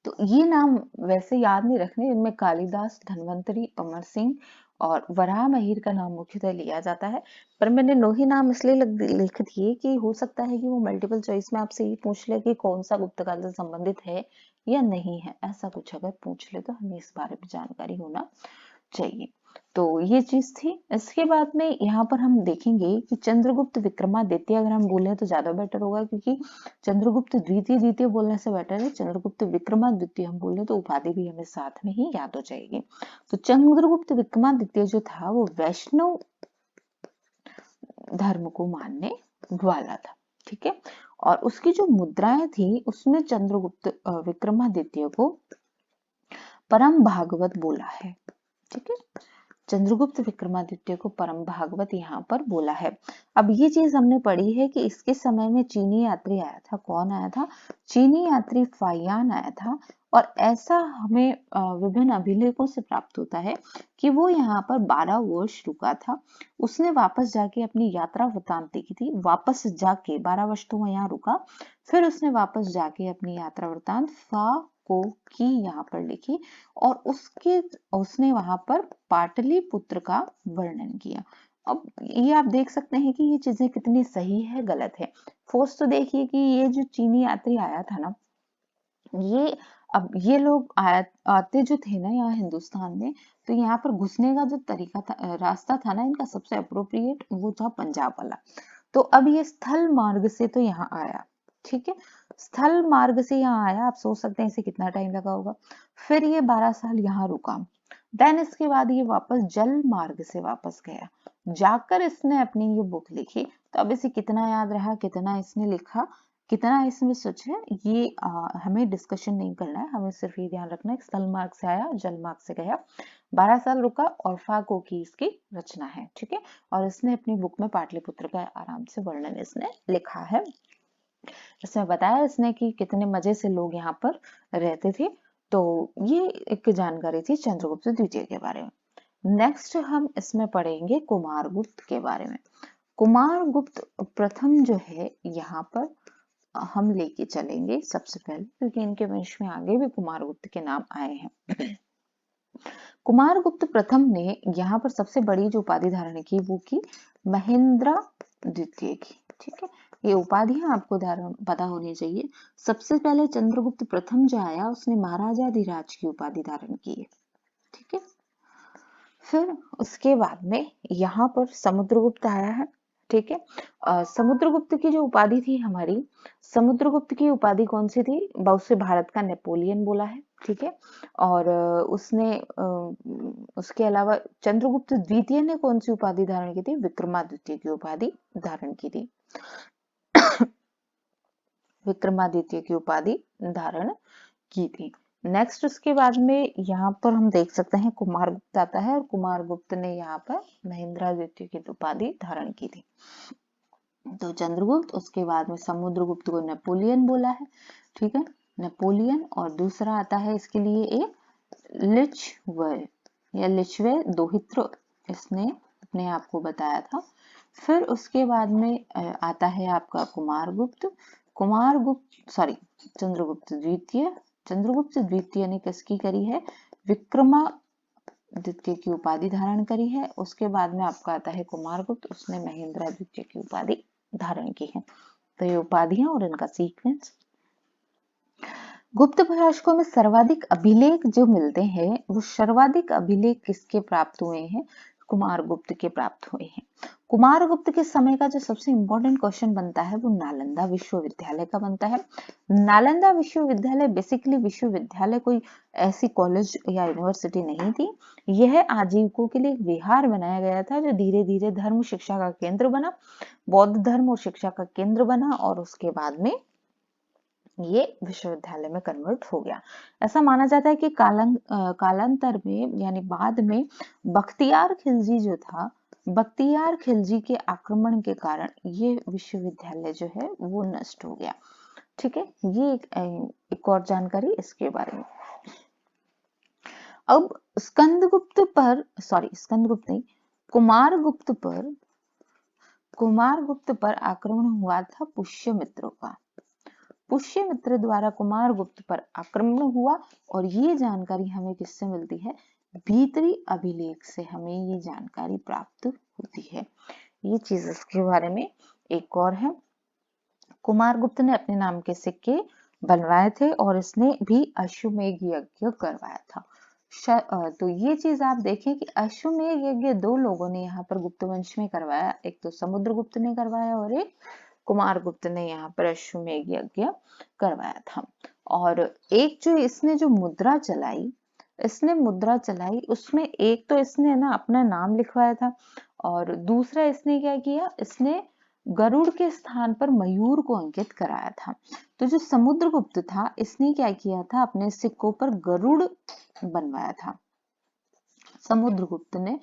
तो ये नाम वैसे याद नहीं रखने, इनमें कालिदास, धन्वंतरी, अमर सिंह और वराह मिहिर का नाम मुख्यतः लिया जाता है। पर मैंने 9 ही नाम इसलिए लिख दिए कि हो सकता है कि वो मल्टीपल चॉइस में आपसे ये पूछ ले कि कौन सा गुप्त काल से संबंधित है या नहीं है। ऐसा कुछ अगर पूछ ले तो हमें इस बारे में जानकारी होना चाहिए। तो ये चीज थी। इसके बाद में यहाँ पर हम देखेंगे कि चंद्रगुप्त विक्रमादित्य अगर हम बोले तो ज्यादा बेटर होगा, क्योंकि चंद्रगुप्त द्वितीय बोलने से बेटर है चंद्रगुप्त विक्रमादित्य हम बोले तो उपाधि भी हमें साथ में ही याद हो जाएगी। तो चंद्रगुप्त विक्रमादित्य जो था वो वैष्णव धर्म को मानने वाला था। ठीक है। और उसकी जो मुद्राएं थी उसमें चंद्रगुप्त विक्रमादित्य को परम भागवत बोला है। ठीक है। चंद्रगुप्त विक्रमादित्य को परम भागवत यहाँ पर बोला है। अब ये चीज हमने पढ़ी है कि इसके समय में चीनी यात्री आया था। कौन आया था? चीनी यात्री फाहियान आया था। और ऐसा हमें विभिन्न अभिलेखों से प्राप्त होता है कि वो यहाँ पर 12 वर्ष रुका था। उसने वापस जाके अपनी यात्रा वृतांत लिखी थी। वापस जाके 12 वर्ष तो वो यहाँ रुका, फिर उसने वापस जाके अपनी यात्रा वृतांत को की यहाँ पर लिखी और उसने वहां पर पाटलिपुत्र का वर्णन किया। अब ये आप देख सकते हैं कि ये चीजें कितनी सही है गलत है। फोर्स तो देखिए कि ये जो चीनी यात्री आया था ना, ये लोग आते जो थे ना यहाँ हिंदुस्तान में, तो यहाँ पर घुसने का जो तरीका था, रास्ता था ना इनका सबसे अप्रोप्रिएट वो था पंजाब वाला। तो अब ये स्थल मार्ग से तो यहाँ आया। ठीक है। स्थल मार्ग से यहाँ आया। आप सोच सकते हैं इसे कितना टाइम लगा होगा। फिर ये 12 साल यहाँ रुका। देन इसके बाद ये वापस जल मार्ग से वापस गया। जाकर इसने अपनी ये बुक लिखी। तो अब इसे कितना याद रहा, कितना इसने लिखा, कितना इसमें सच है, ये हमें डिस्कशन नहीं करना है। हमें सिर्फ ये ध्यान रखना है स्थल मार्ग से आया, जल मार्ग से गया, 12 साल रुका और फाको की इसकी रचना है। ठीक है। और इसने अपनी बुक में पाटलिपुत्र का आराम से वर्णन इसने लिखा है। इसमें बताया इसने कि कितने मजे से लोग यहाँ पर रहते थे। तो ये एक जानकारी थी चंद्रगुप्त द्वितीय के बारे में। नेक्स्ट हम इसमें पढ़ेंगे कुमारगुप्त के बारे में। कुमारगुप्त प्रथम जो है यहाँ पर हम लेके चलेंगे सबसे पहले, क्योंकि इनके वंश में आगे भी कुमारगुप्त के नाम आए हैं। कुमारगुप्त प्रथम ने यहाँ पर सबसे बड़ी जो उपाधि धारण की वो की महेंद्र द्वितीय की। ठीक है। ये उपाधियां आपको पता होनी चाहिए। सबसे पहले चंद्रगुप्त प्रथम जो आया उसने महाराजाधिराज की उपाधि धारण की है। ठीक है। फिर उसके बाद में यहाँ पर समुद्रगुप्त आया है। ठीक है। समुद्रगुप्त की जो उपाधि थी हमारी, समुद्रगुप्त की उपाधि कौन सी थी? उसे भारत का नेपोलियन बोला है, ठीक है। और उसने उसके अलावा चंद्रगुप्त द्वितीय ने कौन सी उपाधि धारण की थी? विक्रमादित्य की उपाधि धारण की थी। विक्रमादित्य की उपाधि धारण की थी। नेक्स्ट उसके बाद में यहाँ पर हम देख सकते हैं कुमारगुप्त आता है, और कुमारगुप्त ने यहाँ पर महेंद्रादित्य की उपाधि धारण की थी। तो चंद्रगुप्त, उसके बाद में समुद्रगुप्त को नेपोलियन बोला है, ठीक है, नेपोलियन। और दूसरा आता है इसके लिए एक लिचवे या लिचवे दोहित्र, इसने अपने आप को बताया था। फिर उसके बाद में आता है आपका कुमारगुप्त, चंद्रगुप्त द्वितीय। चंद्रगुप्त द्वितीय ने किसकी करी है? विक्रमादित्य की उपाधि धारण करी है। उसके बाद में आपका आता है कुमारगुप्त, उसने महेंद्रादित्य की उपाधि धारण की है। तो ये उपाधियां और इनका सीक्वेंस। गुप्त भाषकों में सर्वाधिक अभिलेख जो मिलते हैं, वो सर्वाधिक अभिलेख किसके प्राप्त हुए हैं? कुमारगुप्त के प्राप्त हुए हैं। कुमारगुप्त के समय का जो सबसे इंपॉर्टेंट क्वेश्चन बनता है वो नालंदा विश्वविद्यालय का बनता है। नालंदा विश्वविद्यालय बेसिकली विश्वविद्यालय कोई ऐसी कॉलेज या यूनिवर्सिटी नहीं थी। यह आजीविकों के लिए एक विहार बनाया गया था, जो धीरे धीरे धर्म शिक्षा का केंद्र बना, बौद्ध धर्म और शिक्षा का केंद्र बना, और उसके बाद में ये विश्वविद्यालय में कन्वर्ट हो गया। ऐसा माना जाता है कि कालांतर में यानी बाद में बख्तियार खिलजी जो था, बख्तियार खिलजी के आक्रमण के कारण ये विश्वविद्यालय जो है वो नष्ट हो गया। ठीक है, ये एक और जानकारी इसके बारे में। अब स्कंदगुप्त नहीं, कुमारगुप्त पर आक्रमण हुआ था पुष्यमित्र का। पुष्यमित्र द्वारा कुमारगुप्त पर आक्रमण हुआ, और ये जानकारी हमें किससे मिलती है? भीतरी अभिलेख से हमें ये जानकारी प्राप्त होती है। ये चीज इसके बारे में एक और है। कुमारगुप्त ने अपने नाम के सिक्के बनवाए थे, और इसने भी अश्वमेध यज्ञ करवाया था। तो ये चीज आप देखें कि अश्वमेध यज्ञ दो लोगों ने यहाँ पर गुप्त वंश में करवाया, एक तो समुद्रगुप्त ने करवाया और एक कुमारगुप्त ने यहाँ पर अश्वमेध यज्ञ करवाया था। और एक जो इसने जो मुद्रा चलाई, उसमें एक तो इसने ना अपना नाम लिखवाया था, और दूसरा इसने क्या किया, इसने गरुड़ के स्थान पर मयूर को अंकित कराया था। तो जो समुद्रगुप्त था, इसने क्या किया था, अपने सिक्कों पर गरुड़ बनवाया था समुद्रगुप्त ने,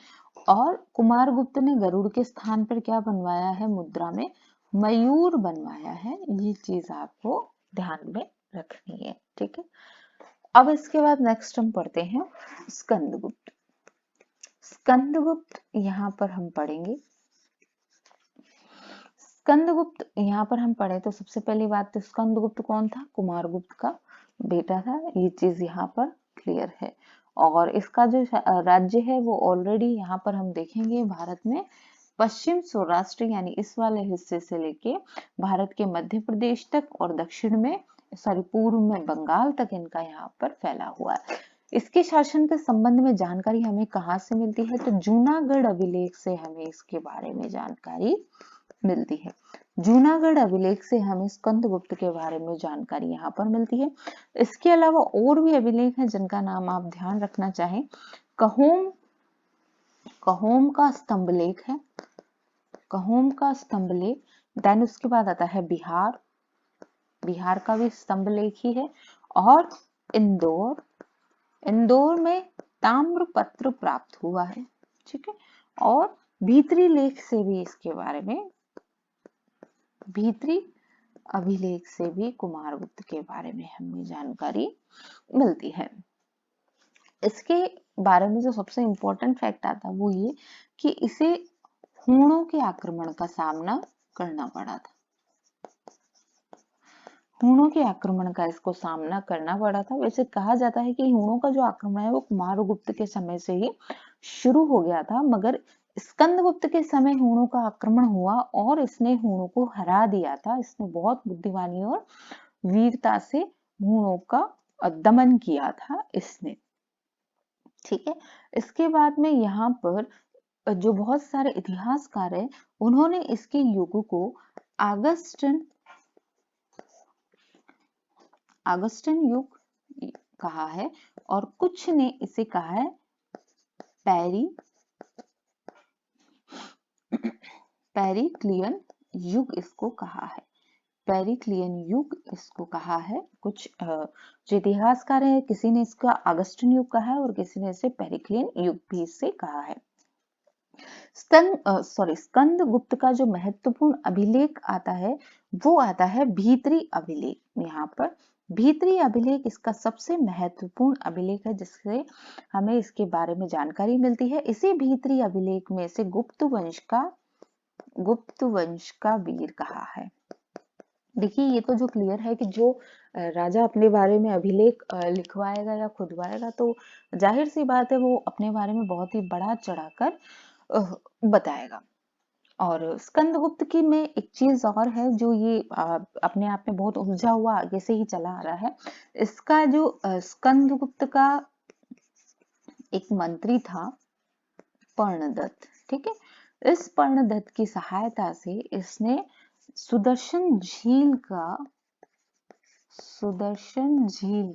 और कुमारगुप्त ने गरुड़ के स्थान पर क्या बनवाया है? मुद्रा में मयूर बनवाया है। ये चीज आपको ध्यान में रखनी है, ठीक है। अब इसके बाद नेक्स्ट हम पढ़ते हैं स्कंदगुप्त। स्कंदगुप्त यहाँ पर हम पढ़ेंगे। स्कंदगुप्त यहाँ पर हम पढ़े तो सबसे पहली बात, तो स्कंदगुप्त कौन था? कुमारगुप्त का बेटा था। ये चीज यहाँ पर क्लियर है। और इसका जो राज्य है वो ऑलरेडी यहाँ पर हम देखेंगे भारत में पश्चिम सौराष्ट्र यानी इस वाले हिस्से से लेके भारत के मध्य प्रदेश तक, और दक्षिण में पूर्व में बंगाल तक इनका यहाँ पर फैला हुआ है। इसके शासन के संबंध में जानकारी हमें कहाँ से मिलती है? तो जूनागढ़ अभिलेख से हमें इसके बारे में जानकारी मिलती है। जूनागढ़ अभिलेख से हमें स्कंदगुप्त के बारे में जानकारी यहाँ पर मिलती है। इसके अलावा और भी अभिलेख हैं जिनका नाम आप ध्यान रखना चाहें। कहोम का स्तंभ लेख है, कहोम का स्तंभ लेख। देन उसके बाद आता है बिहार का भी स्तंभ लेख ही है। और इंदौर में ताम्रपत्र प्राप्त हुआ है, ठीक है। और भीतरी लेख से भी इसके बारे में, भीतरी अभिलेख से भी कुमारगुप्त के बारे में हमें जानकारी मिलती है। इसके बारे में जो सबसे इंपॉर्टेंट फैक्ट आता है वो ये कि इसे हूणों के आक्रमण का सामना करना पड़ा था। हूणों के आक्रमण का इसको सामना करना पड़ा था। वैसे कहा जाता है कि हूणों का जो आक्रमण है वो कुमारगुप्त के समय से ही शुरू हो गया था, मगर स्कंदगुप्त के समय हूणों का आक्रमण हुआ और इसने हूणों को हरा दिया था। इसने बहुत बुद्धिमानी और वीरता से हूणों का दमन किया था इसने, ठीक है। इसके बाद में यहाँ पर जो बहुत सारे इतिहासकार हैं उन्होंने इसके युग को ऑगस्टन युग कहा है और कुछ ने इसे कहा है पेरी पेरिक्लियन युग इसको कहा है। पेरिक्लियन युग इसको कहा है। कुछ जो इतिहासकार है किसी ने इसका ऑगस्टन युग कहा है और किसी ने इसे पेरिक्लियन युग भी इसे कहा है। स्कंदगुप्त का जो महत्वपूर्ण अभिलेख आता है वो आता है भीतरी अभिलेख। यहाँ पर भीतरी अभिलेख इसका सबसे महत्वपूर्ण अभिलेख है जिससे हमें इसके बारे में जानकारी मिलती है। इसी भीतरी अभिलेख में से गुप्त वंश का वीर कहा है। देखिए ये तो जो क्लियर है कि जो राजा अपने बारे में अभिलेख लिखवाएगा या खुदवाएगा तो जाहिर सी बात है वो अपने बारे में बहुत ही बढ़ा चढ़ाकर बताएगा। और स्कंदगुप्त की में एक चीज और है जो ये अपने आप में बहुत उलझा हुआ आगे से ही चला आ रहा है। इसका जो स्कंदगुप्त का एक मंत्री था पर्णदत्त, ठीक है। इस पर्णदत्त की सहायता से इसने सुदर्शन झील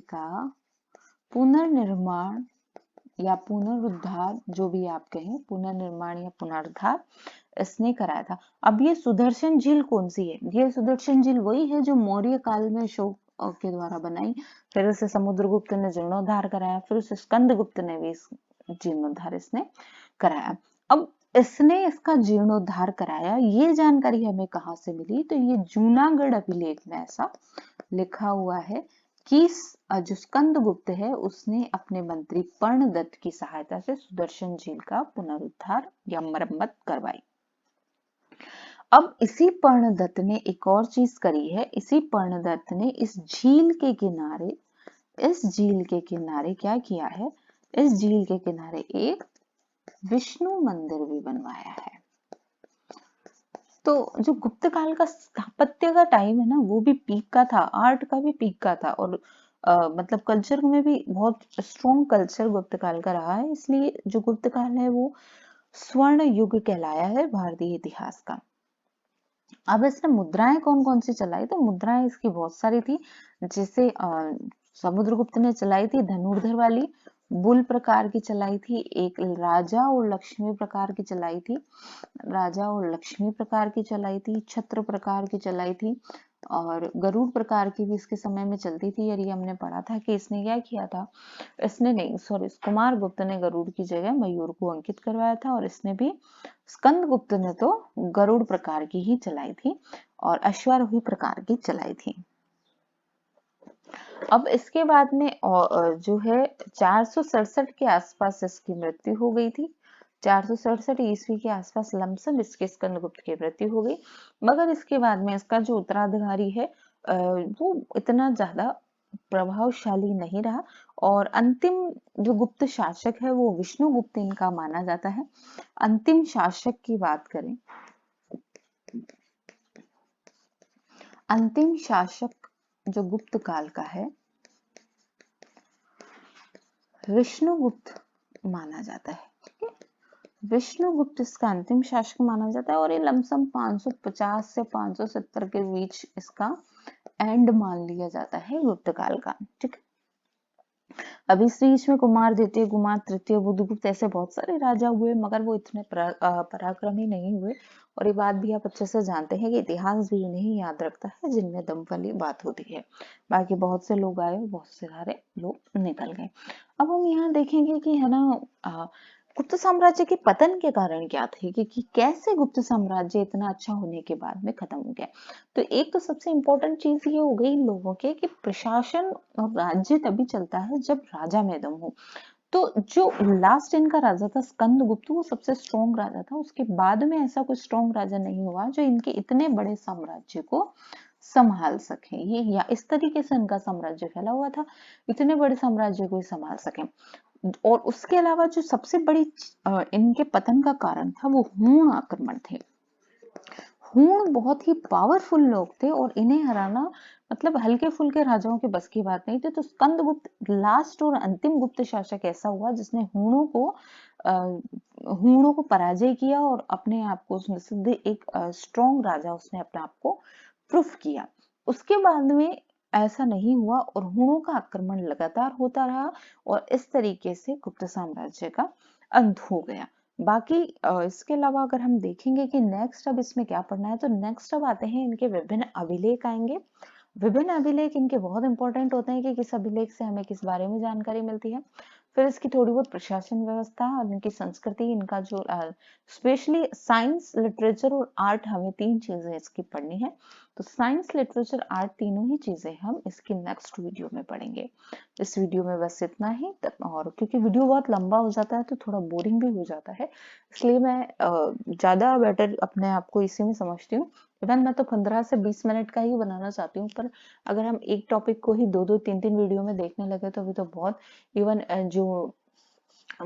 का पुनर्निर्माण या पुनरुद्धार, जो भी आप कहें, पुनर्निर्माण या पुनरुद्धार इसने कराया था। अब ये सुदर्शन झील कौन सी है? ये सुदर्शन झील वही है जो मौर्य काल में अशोक के द्वारा बनाई, फिर उसे समुद्रगुप्त ने जीर्णोद्धार कराया, फिर उसे स्कंदगुप्त ने भी जीर्णोद्धार इसने कराया। अब इसने इसका जीर्णोद्धार कराया, ये जानकारी हमें कहाँ से मिली? तो ये जूनागढ़ अभिलेख में ऐसा लिखा हुआ है कि जो स्कंदगुप्त है उसने अपने मंत्री पर्णदत्त की सहायता से सुदर्शन झील का पुनरुद्धार या मरम्मत करवाई। अब इसी पर्णदत्त ने एक और चीज करी है। इसी पर्णदत्त ने इस झील के किनारे क्या किया है? इस झील के किनारे एक विष्णु मंदिर भी बनवाया है। तो जो गुप्त काल का स्थापत्य का टाइम है ना वो भी पीक का था, आर्ट का भी पीक का था और मतलब कल्चर में भी बहुत स्ट्रॉन्ग कल्चर गुप्त काल का रहा है। इसलिए जो गुप्त काल है वो स्वर्ण युग कहलाया है भारतीय इतिहास का। अब इसने मुद्राएं कौन कौन सी चलाई? तो मुद्राएं इसकी बहुत सारी थी, जैसे समुद्रगुप्त ने चलाई थी धनुर्धर वाली, बुल प्रकार की चलाई थी, एक राजा और लक्ष्मी प्रकार की चलाई थी, छत्र प्रकार की चलाई थी और गरुड़ प्रकार की भी इसके समय में चलती थी। और ये हमने पढ़ा था कि इसने क्या किया था, कुमार गुप्त ने गरुड़ की जगह मयूर को अंकित करवाया था और इसने भी, स्कंदगुप्त ने तो गरुड़ प्रकार की ही चलाई थी और अश्वारोही प्रकार की चलाई थी। अब इसके बाद में जो है 467 के आसपास इसकी मृत्यु हो गई थी। 467 ईस्वी के आसपास लमसम इसके स्कंदगुप्त की मृत्यु हो गई। मगर इसके बाद में इसका जो उत्तराधिकारी है वो इतना ज्यादा प्रभावशाली नहीं रहा और अंतिम जो गुप्त शासक है वो विष्णुगुप्त इनका माना जाता है। अंतिम शासक की बात करें, अंतिम शासक जो गुप्त काल का है विष्णुगुप्त माना जाता है, ठीक है। विष्णुगुप्त इसका अंतिम शासक माना जाता है और ये लमसम 550 से 570 के बीच इसका एंड मान लिया जाता है गुप्त काल का, ठीक है। अभी इस बीच में कुमार द्वितीय, कुमार तृतीय, बुद्धगुप्त ऐसे बहुत सारे राजा हुए मगर वो इतने पराक्रमी नहीं हुए। और ये बात भी आप अच्छे से जानते हैं कि इतिहास भी नहीं याद रखता है जिनमें दम वाली बात होती है। बाकी बहुत से लोग आए, बहुत से सारे लोग निकल गए। अब हम यहाँ देखेंगे कि है ना गुप्त साम्राज्य के पतन के कारण क्या थे, कि कैसे गुप्त साम्राज्य इतना अच्छा होने के बाद में खत्म हो गया। तो एक तो सबसे इम्पोर्टेंट चीज ये हो गई इन लोगों के कि प्रशासन और राज्य तभी चलता है जब राजा में दम हो। तो जो लास्ट इनका राजा था स्कंदगुप्त वो सबसे स्ट्रॉन्ग राजा था। उसके बाद में ऐसा कोई स्ट्रॉन्ग राजा नहीं हुआ जो इनके इतने बड़े साम्राज्य को संभाल सके। ये या इस तरीके से इनका साम्राज्य फैला हुआ था, इतने बड़े साम्राज्य को संभाल सके। और उसके अलावा जो सबसे बड़ी इनके पतन का कारण था वो हूण आक्रमण थे। हूण बहुत ही पावरफुल लोग थे और इन्हें हराना मतलब हल्के फुल्के राजाओं के बस की बात नहीं थी। तो स्कंदगुप्त लास्ट और अंतिम गुप्त शासक ऐसा हुआ जिसने हूणों को पराजय किया और अपने आप को उसमें सिद्ध एक स्ट्रॉन्ग राजा उसने अपने आप को प्रूफ किया। उसके बाद में ऐसा नहीं हुआ और हूणों का आक्रमण लगातार होता रहा और इस तरीके से गुप्त साम्राज्य का अंत हो गया। बाकी इसके अलावा अगर हम देखेंगे कि नेक्स्ट अब इसमें क्या पढ़ना है, तो नेक्स्ट अब आते हैं इनके विभिन्न अभिलेख आएंगे। विभिन्न अभिलेख इनके बहुत इंपॉर्टेंट होते हैं कि किस अभिलेख से हमें किस बारे में जानकारी मिलती है। फिर इसकी थोड़ी बहुत प्रशासन व्यवस्था और इनकी संस्कृति, इनका जो स्पेशली साइंस, लिटरेचर और आर्ट, हमें 3 चीजें इसकी पढ़नी है। तो साइंस, लिटरेचर, आर्ट तीनों ही चीजें हम इसकी नेक्स्ट वीडियो में पढ़ेंगे। इस वीडियो में बस इतना ही। और क्योंकि वीडियो बहुत लंबा हो जाता है तो थोड़ा बोरिंग भी हो जाता है, इसलिए मैं ज्यादा बेटर अपने आप को इसी में समझती हूँ। इवन मैं तो 15 से 20 मिनट का ही बनाना चाहती हूँ, पर अगर हम एक टॉपिक को ही 2-2, 3-3 वीडियो में देखने लगे तो अभी तो बहुत, इवन जो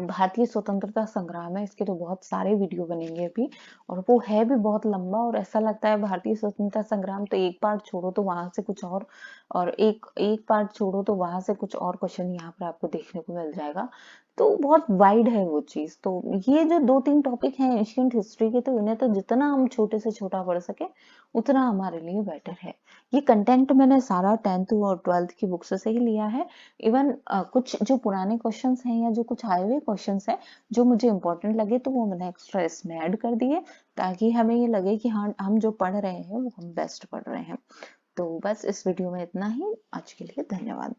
भारतीय स्वतंत्रता संग्राम है इसके तो बहुत सारे वीडियो बनेंगे अभी, और वो है भी बहुत लंबा। और ऐसा लगता है भारतीय स्वतंत्रता संग्राम तो एक पार्ट छोड़ो तो वहां से कुछ और एक एक पार्ट छोड़ो तो वहां से कुछ और क्वेश्चन यहाँ पर आपको देखने को मिल जाएगा। तो बहुत वाइड है वो चीज। तो ये जो 2-3 टॉपिक हैं एशियंट हिस्ट्री के, तो इन्हें तो जितना हम छोटे से छोटा पढ़ सके उतना हमारे लिए बेटर है। ये कंटेंट मैंने सारा 10th और 12th की बुक्स से ही लिया है। इवन कुछ जो पुराने क्वेश्चंस हैं या जो कुछ आए हुए क्वेश्चंस हैं जो मुझे इंपॉर्टेंट लगे तो वो मैंने एक्स्ट्रा इसमें ऐड कर दिए, ताकि हमें ये लगे कि हाँ हम जो पढ़ रहे हैं वो हम बेस्ट पढ़ रहे हैं। तो बस इस वीडियो में इतना ही। आज के लिए धन्यवाद।